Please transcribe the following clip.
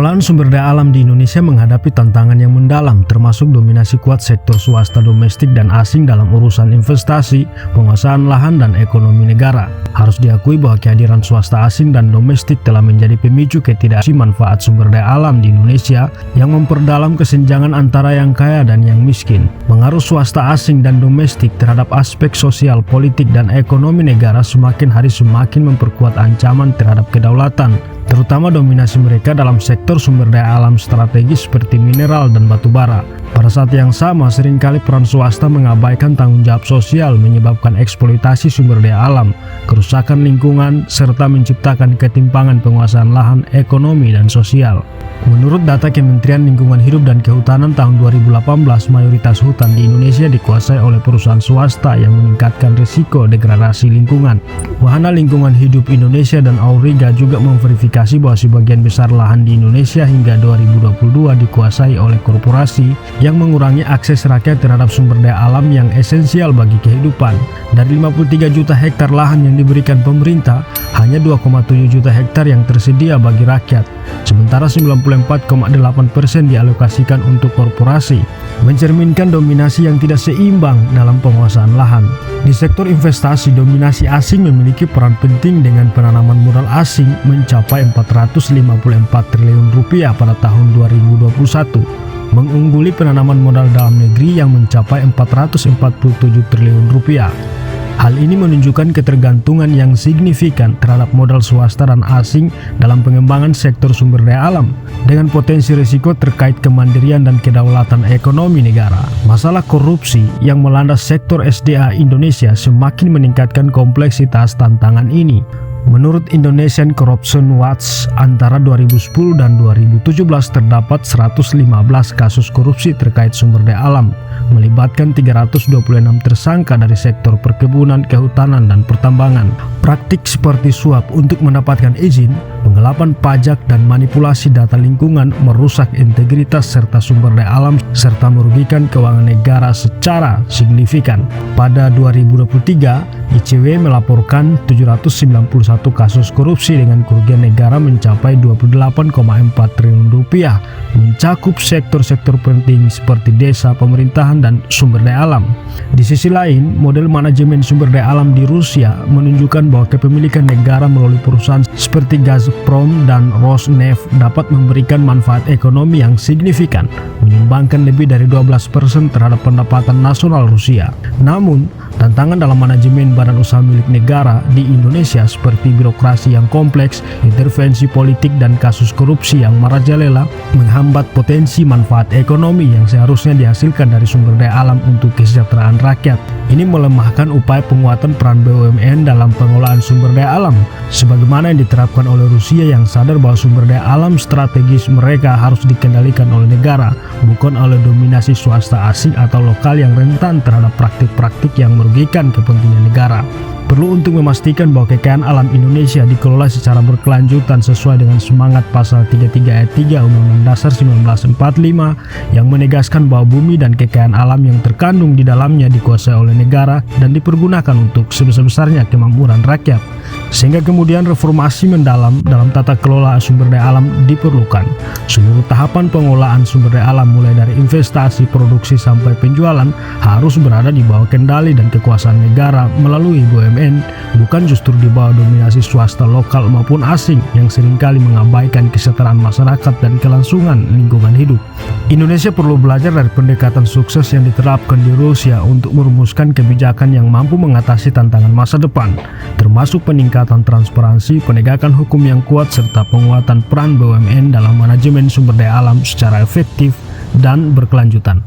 Pengelolaan sumber daya alam di Indonesia menghadapi tantangan yang mendalam, termasuk dominasi kuat sektor swasta domestik dan asing dalam urusan investasi, penguasaan lahan, dan ekonomi negara. Harus diakui bahwa kehadiran swasta asing dan domestik telah menjadi pemicu ketidakseimbangan manfaat sumber daya alam di Indonesia yang memperdalam kesenjangan antara yang kaya dan yang miskin. Pengaruh swasta asing dan domestik terhadap aspek sosial, politik, dan ekonomi negara semakin hari semakin memperkuat ancaman terhadap kedaulatan, terutama dominasi mereka dalam sektor sumber daya alam strategis seperti mineral dan batu bara. Pada saat yang sama, seringkali peran swasta mengabaikan tanggung jawab sosial, menyebabkan eksploitasi sumber daya alam, kerusakan lingkungan, serta menciptakan ketimpangan penguasaan lahan, ekonomi, dan sosial. Menurut data Kementerian Lingkungan Hidup dan Kehutanan tahun 2018, mayoritas hutan di Indonesia dikuasai oleh perusahaan swasta yang meningkatkan risiko degradasi lingkungan. Wahana Lingkungan Hidup Indonesia dan Auriga juga memverifikasi bahwa sebagian besar lahan di Indonesia hingga 2022 dikuasai oleh korporasi yang mengurangi akses rakyat terhadap sumber daya alam yang esensial bagi kehidupan. Dari 53 juta hektar lahan yang diberikan pemerintah, hanya 2,7 juta hektar yang tersedia bagi rakyat, sementara 94,8% dialokasikan untuk korporasi, mencerminkan dominasi yang tidak seimbang dalam penguasaan lahan. Di sektor investasi, dominasi asing memiliki peran penting dengan penanaman modal asing mencapai 454 triliun rupiah pada tahun 2021, mengungguli penanaman modal dalam negeri yang mencapai 447 triliun rupiah. Hal ini menunjukkan ketergantungan yang signifikan terhadap modal swasta dan asing dalam pengembangan sektor sumber daya alam, dengan potensi risiko terkait kemandirian dan kedaulatan ekonomi negara. Masalah korupsi yang melanda sektor SDA Indonesia semakin meningkatkan kompleksitas tantangan ini. Menurut Indonesian Corruption Watch, antara 2010 dan 2017 terdapat 115 kasus korupsi terkait sumber daya alam, melibatkan 326 tersangka dari sektor perkebunan, kehutanan, dan pertambangan. Praktik seperti suap untuk mendapatkan izin, penggelapan pajak, dan manipulasi data lingkungan merusak integritas serta sumber daya alam serta merugikan keuangan negara secara signifikan. Pada 2023, ICW melaporkan 791 kasus korupsi dengan kerugian negara mencapai 28,4 triliun rupiah, mencakup sektor-sektor penting seperti desa, pemerintahan, dan sumber daya alam. Di sisi lain, model manajemen sumber daya alam di Rusia menunjukkan bahwa kepemilikan negara melalui perusahaan seperti Gazprom dan Rosneft dapat memberikan manfaat ekonomi yang signifikan, menyumbangkan lebih dari 12% terhadap pendapatan nasional Rusia. Namun, tantangan dalam manajemen badan usaha milik negara di Indonesia seperti birokrasi yang kompleks, intervensi politik, dan kasus korupsi yang merajalela menghambat potensi manfaat ekonomi yang seharusnya dihasilkan dari sumber daya alam untuk kesejahteraan rakyat. Ini melemahkan upaya penguatan peran BUMN dalam pengelolaan sumber daya alam, sebagaimana yang diterapkan oleh Rusia yang sadar bahwa sumber daya alam strategis mereka harus dikendalikan oleh negara, bukan oleh dominasi swasta asing atau lokal yang rentan terhadap praktik-praktik yang merugikan kepentingan negara. Perlu untuk memastikan bahwa kekayaan alam Indonesia dikelola secara berkelanjutan sesuai dengan semangat Pasal 33 Ayat 3 Undang-Undang Dasar 1945 yang menegaskan bahwa bumi dan kekayaan alam yang terkandung di dalamnya dikuasai oleh negara dan dipergunakan untuk sebesar-besarnya kemakmuran rakyat. Sehingga kemudian reformasi mendalam dalam tata kelola sumber daya alam diperlukan. Seluruh tahapan pengelolaan sumber daya alam mulai dari investasi, produksi, sampai penjualan harus berada di bawah kendali dan kekuasaan negara melalui BUMN, bukan justru di bawah dominasi swasta lokal maupun asing yang seringkali mengabaikan kesejahteraan masyarakat dan kelangsungan lingkungan hidup. Indonesia perlu belajar dari pendekatan sukses yang diterapkan di Rusia untuk merumuskan kebijakan yang mampu mengatasi tantangan masa depan, termasuk peningkatan transparansi, penegakan hukum yang kuat, serta penguatan peran BUMN dalam manajemen sumber daya alam secara efektif dan berkelanjutan.